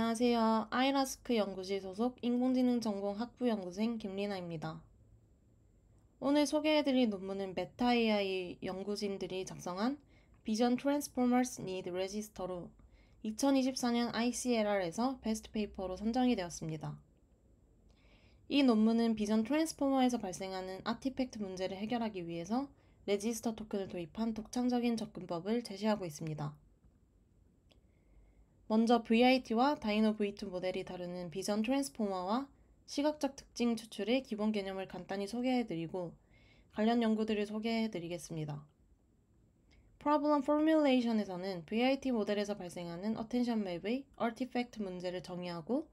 안녕하세요. 아이라스크 연구실 소속 인공지능 전공 학부연구생 김리나입니다. 오늘 소개해드릴 논문은 메타 AI 연구진들이 작성한 Vision Transformers Need Register로 2024년 ICLR에서 베스트 페이퍼로 선정이 되었습니다. 이 논문은 비전 트랜스포머에서 발생하는 아티팩트 문제를 해결하기 위해서 레지스터 토큰을 도입한 독창적인 접근법을 제시하고 있습니다. 먼저 VIT와 다이노 V2 모델이 다루는 비전 트랜스포머와 시각적 특징 추출의 기본 개념을 간단히 소개해드리고 관련 연구들을 소개해드리겠습니다. Problem Formulation에서는 VIT 모델에서 발생하는 Attention Map의 Artifact 문제를 정의하고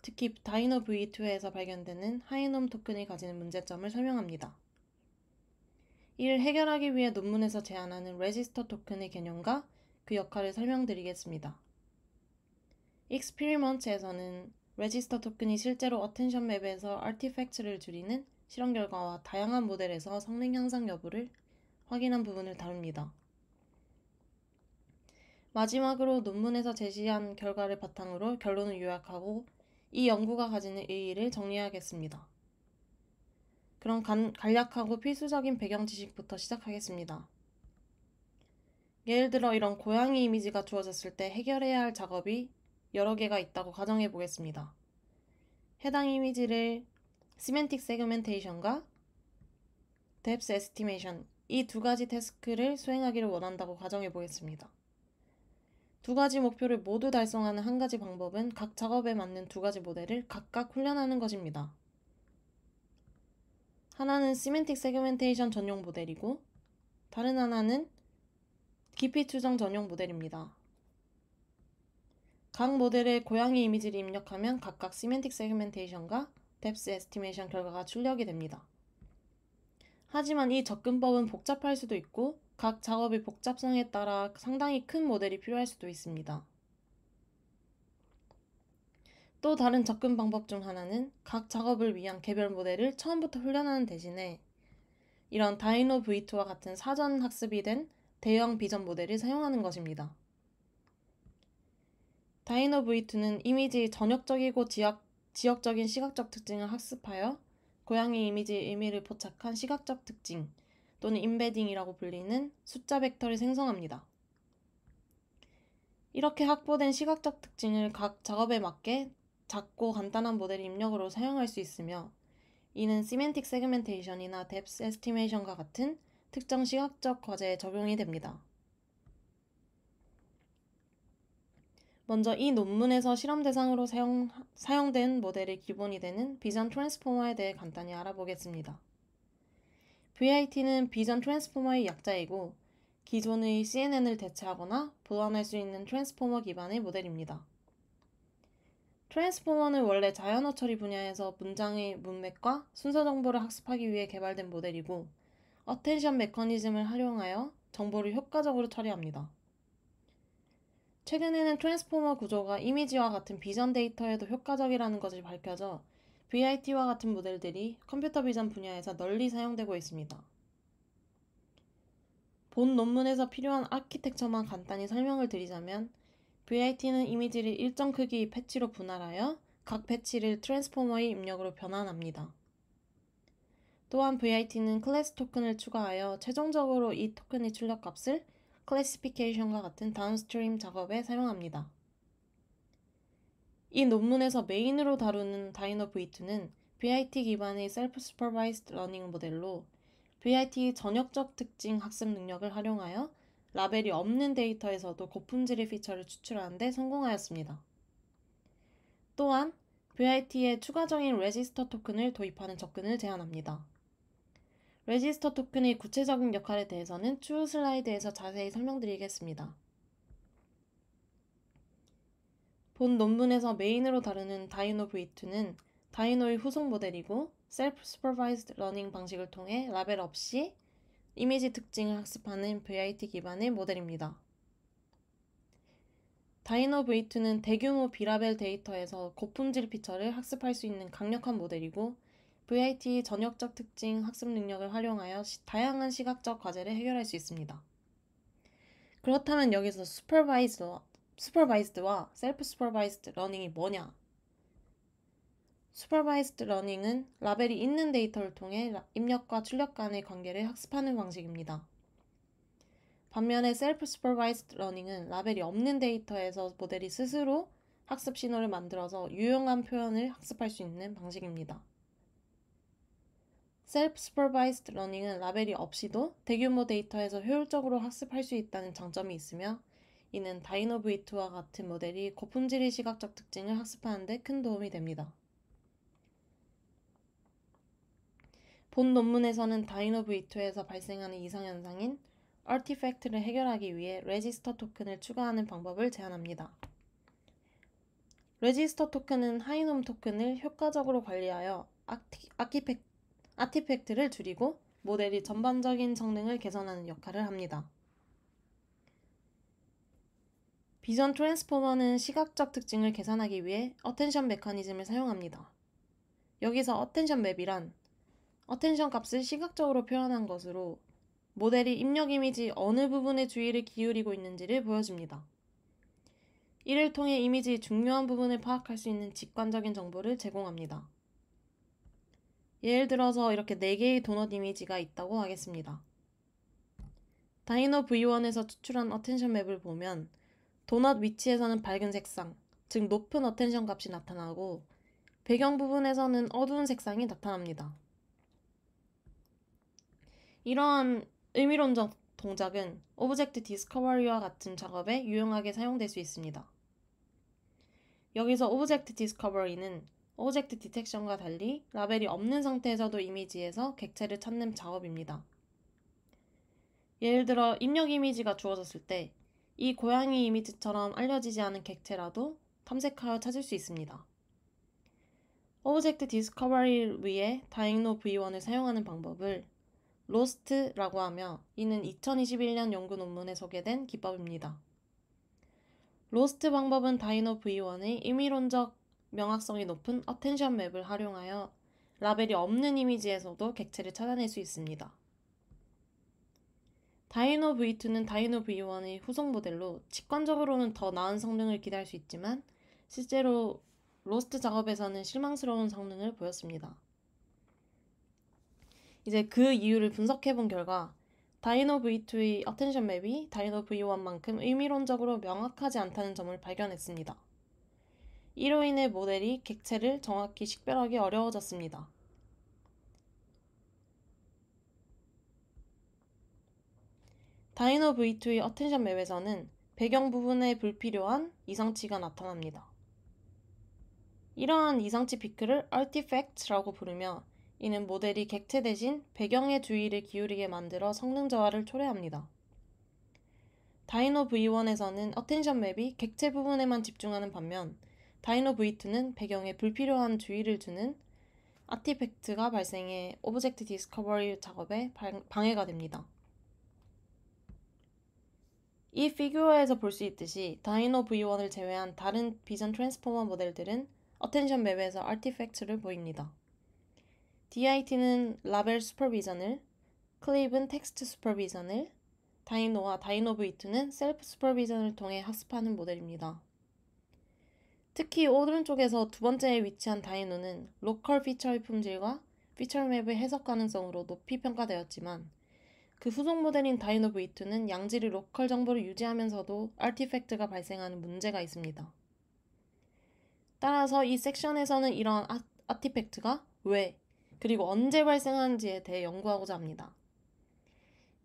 특히 다이노 V2에서 발견되는 하이놈 토큰이 가지는 문제점을 설명합니다. 이를 해결하기 위해 논문에서 제안하는 레지스터 토큰의 개념과 그 역할을 설명드리겠습니다. 익스피리먼트에서는 레지스터 토큰이 실제로 어텐션 맵에서 아티팩트를 줄이는 실험 결과와 다양한 모델에서 성능 향상 여부를 확인한 부분을 다룹니다. 마지막으로 논문에서 제시한 결과를 바탕으로 결론을 요약하고 이 연구가 가지는 의의를 정리하겠습니다. 그럼 간략하고 필수적인 배경 지식부터 시작하겠습니다. 예를 들어 이런 고양이 이미지가 주어졌을 때 해결해야 할 작업이 여러 개가 있다고 가정해 보겠습니다. 해당 이미지를 시멘틱 세그멘테이션과 뎁스 에스티메이션 이 두 가지 태스크를 수행하기를 원한다고 가정해 보겠습니다. 두 가지 목표를 모두 달성하는 한 가지 방법은 각 작업에 맞는 두 가지 모델을 각각 훈련하는 것입니다. 하나는 시멘틱 세그멘테이션 전용 모델이고 다른 하나는 깊이 추정 전용 모델입니다. 각 모델에 고양이 이미지를 입력하면 각각 시멘틱 세그멘테이션과 뎁스 에스티메이션 결과가 출력이 됩니다. 하지만 이 접근법은 복잡할 수도 있고 각 작업의 복잡성에 따라 상당히 큰 모델이 필요할 수도 있습니다. 또 다른 접근 방법 중 하나는 각 작업을 위한 개별 모델을 처음부터 훈련하는 대신에 이런 다이노 V2와 같은 사전 학습이 된 대형 비전 모델을 사용하는 것입니다. 다이노 V2는 이미지의 전역적이고 지역적인 시각적 특징을 학습하여 고양이 이미지의 의미를 포착한 시각적 특징 또는 임베딩이라고 불리는 숫자 벡터를 생성합니다. 이렇게 확보된 시각적 특징을 각 작업에 맞게 작고 간단한 모델 입력으로 사용할 수 있으며 이는 시멘틱 세그멘테이션이나 뎁스 에스티메이션과 같은 특정 시각적 과제에 적용이 됩니다. 먼저 이 논문에서 실험 대상으로 사용된 모델의 기본이 되는 비전 트랜스포머에 대해 간단히 알아보겠습니다. VIT는 비전 트랜스포머의 약자이고 기존의 CNN을 대체하거나 보완할 수 있는 트랜스포머 기반의 모델입니다. 트랜스포머는 원래 자연어 처리 분야에서 문장의 문맥과 순서 정보를 학습하기 위해 개발된 모델이고 어텐션 메커니즘을 활용하여 정보를 효과적으로 처리합니다. 최근에는 트랜스포머 구조가 이미지와 같은 비전 데이터에도 효과적이라는 것이 밝혀져 VIT와 같은 모델들이 컴퓨터 비전 분야에서 널리 사용되고 있습니다. 본 논문에서 필요한 아키텍처만 간단히 설명을 드리자면 VIT는 이미지를 일정 크기의 패치로 분할하여 각 패치를 트랜스포머의 입력으로 변환합니다. 또한 VIT는 클래스 토큰을 추가하여 최종적으로 이 토큰의 출력값을 클래시피케이션과 같은 다운스트림 작업에 사용합니다. 이 논문에서 메인으로 다루는 다이노 V2는 VIT 기반의 셀프 슈퍼바이즈드 러닝 모델로 VIT의 전역적 특징 학습 능력을 활용하여 라벨이 없는 데이터에서도 고품질의 피처를 추출하는 데 성공하였습니다. 또한 VIT에 추가적인 레지스터 토큰을 도입하는 접근을 제안합니다. 레지스터 토큰의 구체적인 역할에 대해서는 추후 슬라이드에서 자세히 설명드리겠습니다. 본 논문에서 메인으로 다루는 다이노 V2는 다이노의 후속 모델이고 셀프 슈퍼바이즈드 러닝 방식을 통해 라벨 없이 이미지 특징을 학습하는 VIT 기반의 모델입니다. 다이노 V2는 대규모 비라벨 데이터에서 고품질 피처를 학습할 수 있는 강력한 모델이고 VIT의 전역적 특징 학습 능력을 활용하여 다양한 시각적 과제를 해결할 수 있습니다. 그렇다면 여기서 슈퍼바이즈드와 셀프 슈퍼바이즈드 러닝이 뭐냐? 슈퍼바이즈드 러닝은 라벨이 있는 데이터를 통해 입력과 출력 간의 관계를 학습하는 방식입니다. 반면에 셀프 슈퍼바이즈드 러닝은 라벨이 없는 데이터에서 모델이 스스로 학습 신호를 만들어서 유용한 표현을 학습할 수 있는 방식입니다. 셀프 슈퍼바이즈드 러닝은 라벨이 없이도 대규모 데이터에서 효율적으로 학습할 수 있다는 장점이 있으며 이는 다이노v2와 같은 모델이 고품질의 시각적 특징을 학습하는 데 큰 도움이 됩니다. 본 논문에서는 다이노v2에서 발생하는 이상현상인 아티팩트를 해결하기 위해 레지스터 토큰을 추가하는 방법을 제안합니다. 레지스터 토큰은 하이놈 토큰을 효과적으로 관리하여 아티팩트를 줄이고 모델이 전반적인 성능을 개선하는 역할을 합니다. 비전 트랜스포머는 시각적 특징을 계산하기 위해 어텐션 메커니즘을 사용합니다. 여기서 어텐션 맵이란 어텐션 값을 시각적으로 표현한 것으로 모델이 입력 이미지 어느 부분에 주의를 기울이고 있는지를 보여줍니다. 이를 통해 이미지의 중요한 부분을 파악할 수 있는 직관적인 정보를 제공합니다. 예를 들어서 이렇게 4개의 도넛 이미지가 있다고 하겠습니다. 다이노v1에서 추출한 어텐션 맵을 보면 도넛 위치에서는 밝은 색상, 즉 높은 어텐션 값이 나타나고 배경 부분에서는 어두운 색상이 나타납니다. 이러한 의미론적 동작은 오브젝트 디스커버리와 같은 작업에 유용하게 사용될 수 있습니다. 여기서 오브젝트 디스커버리는 오브젝트 디텍션과 달리 라벨이 없는 상태에서도 이미지에서 객체를 찾는 작업입니다. 예를 들어 입력 이미지가 주어졌을 때 이 고양이 이미지처럼 알려지지 않은 객체라도 탐색하여 찾을 수 있습니다. 오브젝트 디스커버리를 위해 다이노v1을 사용하는 방법을 로스트라고 하며 이는 2021년 연구 논문에 소개된 기법입니다. 로스트 방법은 다이노v1의 임의론적 명확성이 높은 어텐션 맵을 활용하여 라벨이 없는 이미지에서도 객체를 찾아낼 수 있습니다. 다이노v2는 다이노v1의 후속 모델로 직관적으로는 더 나은 성능을 기대할 수 있지만 실제로 로스트 작업에서는 실망스러운 성능을 보였습니다. 이제 그 이유를 분석해본 결과 다이노v2의 어텐션 맵이 다이노v1만큼 의미론적으로 명확하지 않다는 점을 발견했습니다. 이로 인해 모델이 객체를 정확히 식별하기 어려워졌습니다. 다이노v2의 어텐션 맵에서는 배경 부분에 불필요한 이상치가 나타납니다. 이러한 이상치 피크를 artifacts라고 부르며 이는 모델이 객체 대신 배경에 주의를 기울이게 만들어 성능 저하를 초래합니다. 다이노v1에서는 어텐션 맵이 객체 부분에만 집중하는 반면 다이노v2는 배경에 불필요한 주의를 주는 아티팩트가 발생해 오브젝트 디스커버리 작업에 방해가 됩니다. 이 피규어에서 볼 수 있듯이 다이노v1을 제외한 다른 비전 트랜스포머 모델들은 어텐션 맵에서 아티팩트를 보입니다. DIT는 라벨 슈퍼비전을, 클립은 텍스트 슈퍼비전을, 다이노와 다이노v2는 셀프 슈퍼비전을 통해 학습하는 모델입니다. 특히 오른쪽에서 두 번째에 위치한 다이노는 로컬 피처의 품질과 피처 맵의 해석 가능성으로 높이 평가되었지만 그 후속 모델인 다이노v2는 양질의 로컬 정보를 유지하면서도 아티팩트가 발생하는 문제가 있습니다. 따라서 이 섹션에서는 이러한 아티팩트가 왜, 그리고 언제 발생하는지에 대해 연구하고자 합니다.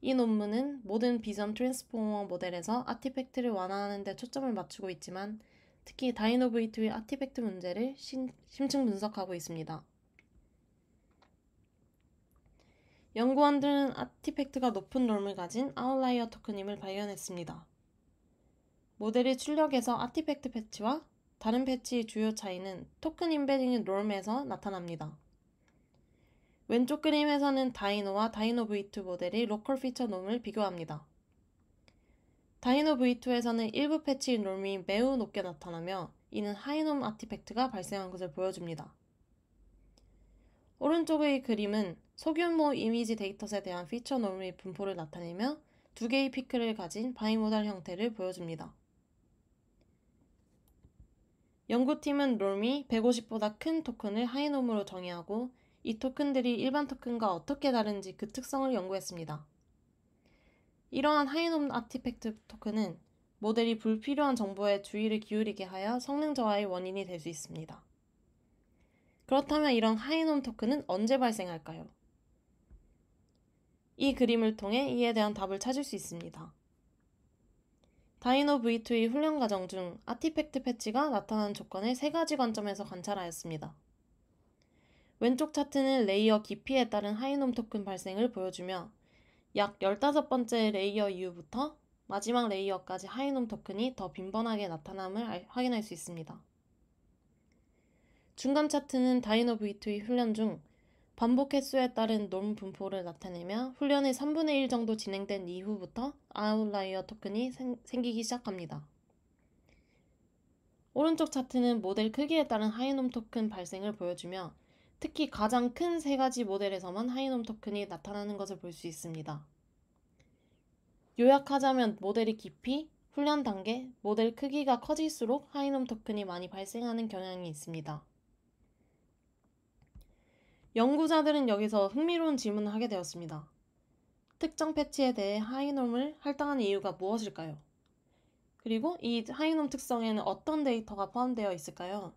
이 논문은 모든 비전 트랜스포머 모델에서 아티팩트를 완화하는 데 초점을 맞추고 있지만 특히 다이노v2의 아티팩트 문제를 심층 분석하고 있습니다. 연구원들은 아티팩트가 높은 norm을 가진 아웃라이어 토큰임을 발견했습니다. 모델의 출력에서 아티팩트 패치와 다른 패치의 주요 차이는 토큰 임베딩의 norm에서 나타납니다. 왼쪽 그림에서는 다이노와 다이노v2 모델의 로컬 피처 norm을 비교합니다. 다이노v2에서는 일부 패치의 norm이 매우 높게 나타나며 이는 하이놈 아티팩트가 발생한 것을 보여줍니다. 오른쪽의 그림은 소규모 이미지 데이터셋에 대한 피처 norm의 분포를 나타내며 두 개의 피크를 가진 바이모달 형태를 보여줍니다. 연구팀은 norm이 150보다 큰 토큰을 하이놈으로 정의하고 이 토큰들이 일반 토큰과 어떻게 다른지 그 특성을 연구했습니다. 이러한 하이놈 아티팩트 토큰은 모델이 불필요한 정보에 주의를 기울이게 하여 성능 저하의 원인이 될 수 있습니다. 그렇다면 이런 하이놈 토큰은 언제 발생할까요? 이 그림을 통해 이에 대한 답을 찾을 수 있습니다. 다이노 V2의 훈련 과정 중 아티팩트 패치가 나타나는 조건을 세 가지 관점에서 관찰하였습니다. 왼쪽 차트는 레이어 깊이에 따른 하이놈 토큰 발생을 보여주며 약 15번째 레이어 이후부터 마지막 레이어까지 하이놈 토큰이 더 빈번하게 나타남을 확인할 수 있습니다. 중간 차트는 다이노 V2의 훈련 중 반복 횟수에 따른 놈 분포를 나타내며 훈련의 3분의 1 정도 진행된 이후부터 아웃라이어 토큰이 생기기 시작합니다. 오른쪽 차트는 모델 크기에 따른 하이놈 토큰 발생을 보여주며 특히 가장 큰 세 가지 모델에서만 하이놈 토큰이 나타나는 것을 볼 수 있습니다. 요약하자면 모델의 깊이, 훈련 단계, 모델 크기가 커질수록 하이놈 토큰이 많이 발생하는 경향이 있습니다. 연구자들은 여기서 흥미로운 질문을 하게 되었습니다. 특정 패치에 대해 하이놈을 할당하는 이유가 무엇일까요? 그리고 이 하이놈 특성에는 어떤 데이터가 포함되어 있을까요?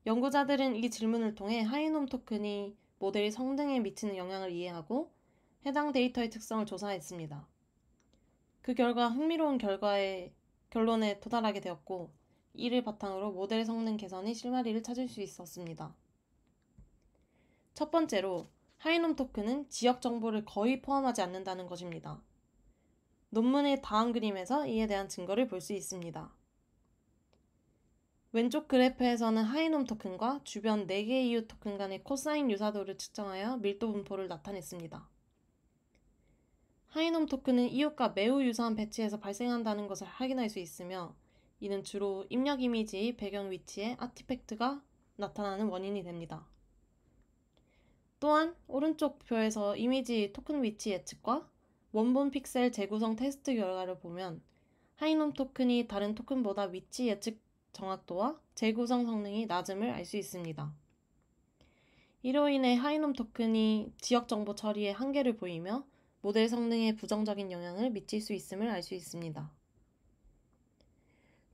연구자들은 이 질문을 통해 하이놈 토큰이 모델의 성능에 미치는 영향을 이해하고 해당 데이터의 특성을 조사했습니다. 그 결과 흥미로운 결론에 도달하게 되었고 이를 바탕으로 모델 성능 개선의 실마리를 찾을 수 있었습니다. 첫 번째로 하이놈 토큰은 지역 정보를 거의 포함하지 않는다는 것입니다. 논문의 다음 그림에서 이에 대한 증거를 볼 수 있습니다. 왼쪽 그래프에서는 하이놈 토큰과 주변 4개의 이웃 토큰 간의 코사인 유사도를 측정하여 밀도 분포를 나타냈습니다. 하이놈 토큰은 이웃과 매우 유사한 배치에서 발생한다는 것을 확인할 수 있으며 이는 주로 입력 이미지의 배경 위치에 아티팩트가 나타나는 원인이 됩니다. 또한 오른쪽 표에서 이미지 토큰 위치 예측과 원본 픽셀 재구성 테스트 결과를 보면 하이놈 토큰이 다른 토큰보다 위치 예측 정확도와 재구성 성능이 낮음을 알 수 있습니다. 이로 인해 하이놈 토큰이 지역 정보 처리에 한계를 보이며 모델 성능에 부정적인 영향을 미칠 수 있음을 알 수 있습니다.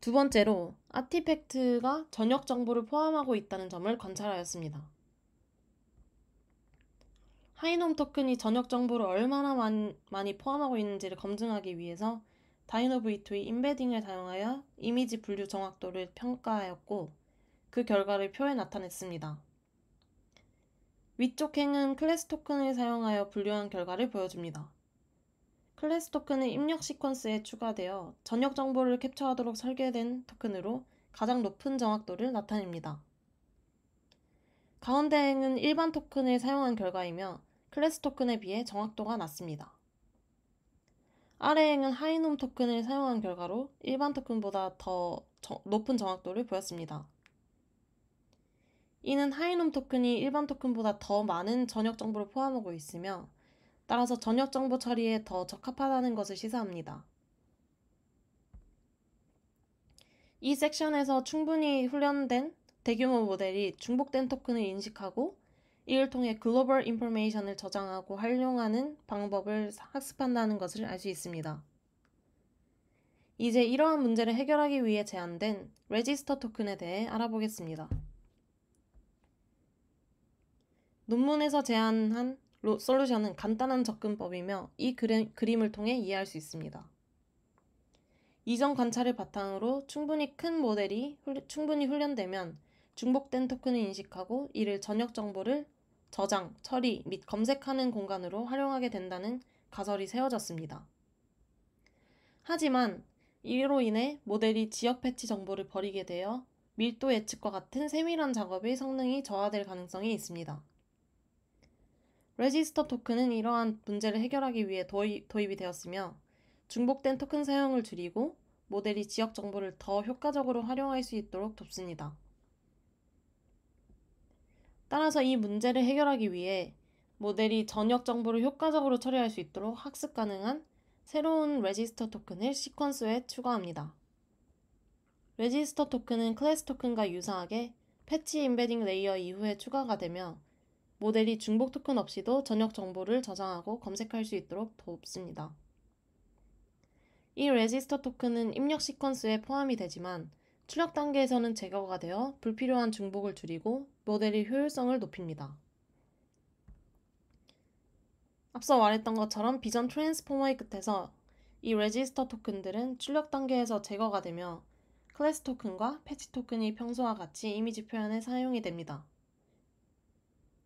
두 번째로 아티팩트가 전역 정보를 포함하고 있다는 점을 관찰하였습니다. 하이놈 토큰이 전역 정보를 얼마나 많이 포함하고 있는지를 검증하기 위해서 다이노 V2의 임베딩을 사용하여 이미지 분류 정확도를 평가하였고 그 결과를 표에 나타냈습니다. 위쪽 행은 클래스 토큰을 사용하여 분류한 결과를 보여줍니다. 클래스 토큰은 입력 시퀀스에 추가되어 전역 정보를 캡처하도록 설계된 토큰으로 가장 높은 정확도를 나타냅니다. 가운데 행은 일반 토큰을 사용한 결과이며 클래스 토큰에 비해 정확도가 낮습니다. 아래 행은 하이놈 토큰을 사용한 결과로 일반 토큰보다 더 높은 정확도를 보였습니다. 이는 하이놈 토큰이 일반 토큰보다 더 많은 전역 정보를 포함하고 있으며 따라서 전역 정보 처리에 더 적합하다는 것을 시사합니다. 이 섹션에서 충분히 훈련된 대규모 모델이 중복된 토큰을 인식하고 이를 통해 글로벌 인포메이션을 저장하고 활용하는 방법을 학습한다는 것을 알 수 있습니다. 이제 이러한 문제를 해결하기 위해 제안된 레지스터 토큰에 대해 알아보겠습니다. 논문에서 제안한 솔루션은 간단한 접근법이며 이 그림을 통해 이해할 수 있습니다. 이전 관찰을 바탕으로 충분히 큰 모델이 충분히 훈련되면 중복된 토큰을 인식하고 이를 전역 정보를 저장, 처리 및 검색하는 공간으로 활용하게 된다는 가설이 세워졌습니다. 하지만 이로 인해 모델이 지역 패치 정보를 버리게 되어 밀도 예측과 같은 세밀한 작업의 성능이 저하될 가능성이 있습니다. 레지스터 토큰은 이러한 문제를 해결하기 위해 도입이 되었으며 중복된 토큰 사용을 줄이고 모델이 지역 정보를 더 효과적으로 활용할 수 있도록 돕습니다. 따라서 이 문제를 해결하기 위해 모델이 전역 정보를 효과적으로 처리할 수 있도록 학습 가능한 새로운 레지스터 토큰을 시퀀스에 추가합니다. 레지스터 토큰은 클래스 토큰과 유사하게 패치 임베딩 레이어 이후에 추가가 되며 모델이 중복 토큰 없이도 전역 정보를 저장하고 검색할 수 있도록 돕습니다. 이 레지스터 토큰은 입력 시퀀스에 포함이 되지만 출력 단계에서는 제거가 되어 불필요한 중복을 줄이고 모델의 효율성을 높입니다. 앞서 말했던 것처럼 비전 트랜스포머의 끝에서 이 레지스터 토큰들은 출력 단계에서 제거가 되며 클래스 토큰과 패치 토큰이 평소와 같이 이미지 표현에 사용이 됩니다.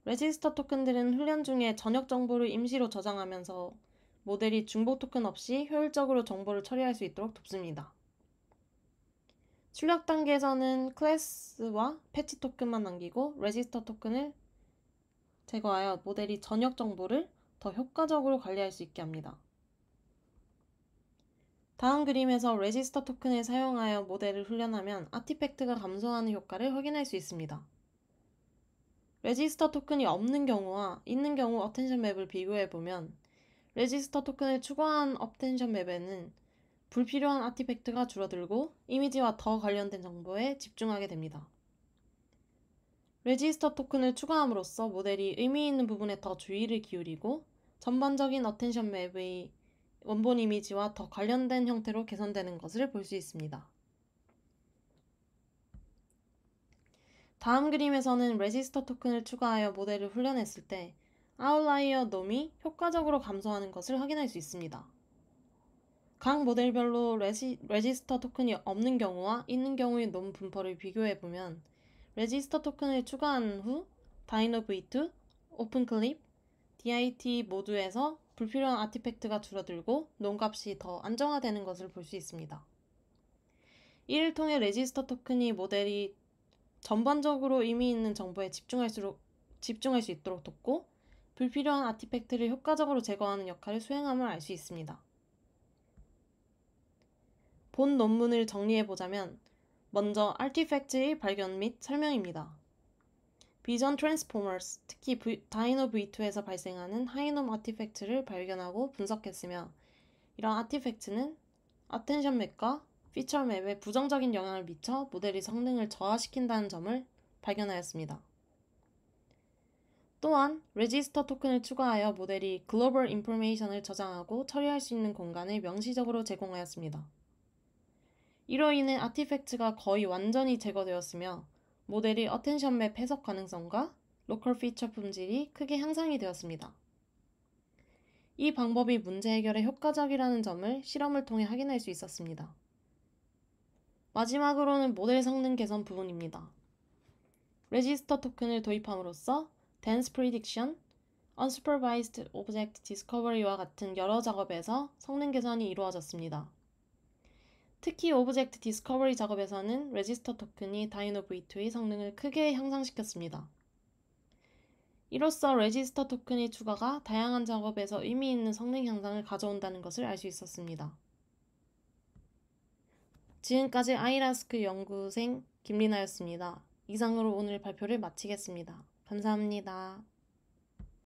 레지스터 토큰들은 훈련 중에 전역 정보를 임시로 저장하면서 모델이 중복 토큰 없이 효율적으로 정보를 처리할 수 있도록 돕습니다. 출력 단계에서는 클래스와 패치 토큰만 남기고 레지스터 토큰을 제거하여 모델이 전역 정보를 더 효과적으로 관리할 수 있게 합니다. 다음 그림에서 레지스터 토큰을 사용하여 모델을 훈련하면 아티팩트가 감소하는 효과를 확인할 수 있습니다. 레지스터 토큰이 없는 경우와 있는 경우 어텐션 맵을 비교해보면 레지스터 토큰을 추가한 어텐션 맵에는 불필요한 아티팩트가 줄어들고 이미지와 더 관련된 정보에 집중하게 됩니다. 레지스터 토큰을 추가함으로써 모델이 의미 있는 부분에 더 주의를 기울이고 전반적인 어텐션 맵의 원본 이미지와 더 관련된 형태로 개선되는 것을 볼 수 있습니다. 다음 그림에서는 레지스터 토큰을 추가하여 모델을 훈련했을 때 아웃라이어 놈이 효과적으로 감소하는 것을 확인할 수 있습니다. 각 모델별로 레지스터 토큰이 없는 경우와 있는 경우의 놈 분포를 비교해보면 레지스터 토큰을 추가한 후 다이노 V2, 오픈클립, DIT 모두에서 불필요한 아티팩트가 줄어들고 놈 값이 더 안정화되는 것을 볼 수 있습니다. 이를 통해 레지스터 토큰이 모델이 전반적으로 의미 있는 정보에 집중할 수 있도록 돕고 불필요한 아티팩트를 효과적으로 제거하는 역할을 수행함을 알 수 있습니다. 본 논문을 정리해보자면 먼저 아티팩트의 발견 및 설명입니다. 비전 트랜스포머스, 특히 다이노 V2에서 발생하는 하이놈 아티팩트를 발견하고 분석했으며 이러한 아티팩트는 어텐션 맵과 피처 맵에 부정적인 영향을 미쳐 모델의 성능을 저하시킨다는 점을 발견하였습니다. 또한 레지스터 토큰을 추가하여 모델이 글로벌 인포메이션을 저장하고 처리할 수 있는 공간을 명시적으로 제공하였습니다. 이로 인해 아티팩트가 거의 완전히 제거되었으며 모델의 어텐션 맵 해석 가능성과 로컬 피처 품질이 크게 향상이 되었습니다. 이 방법이 문제 해결에 효과적이라는 점을 실험을 통해 확인할 수 있었습니다. 마지막으로는 모델 성능 개선 부분입니다. 레지스터 토큰을 도입함으로써 dense prediction, unsupervised object discovery와 같은 여러 작업에서 성능 개선이 이루어졌습니다. 특히 오브젝트 디스커버리 작업에서는 레지스터 토큰이 다이노 V2의 성능을 크게 향상시켰습니다. 이로써 레지스터 토큰의 추가가 다양한 작업에서 의미 있는 성능 향상을 가져온다는 것을 알 수 있었습니다. 지금까지 아이라스크 연구생 김리나였습니다. 이상으로 오늘 발표를 마치겠습니다. 감사합니다.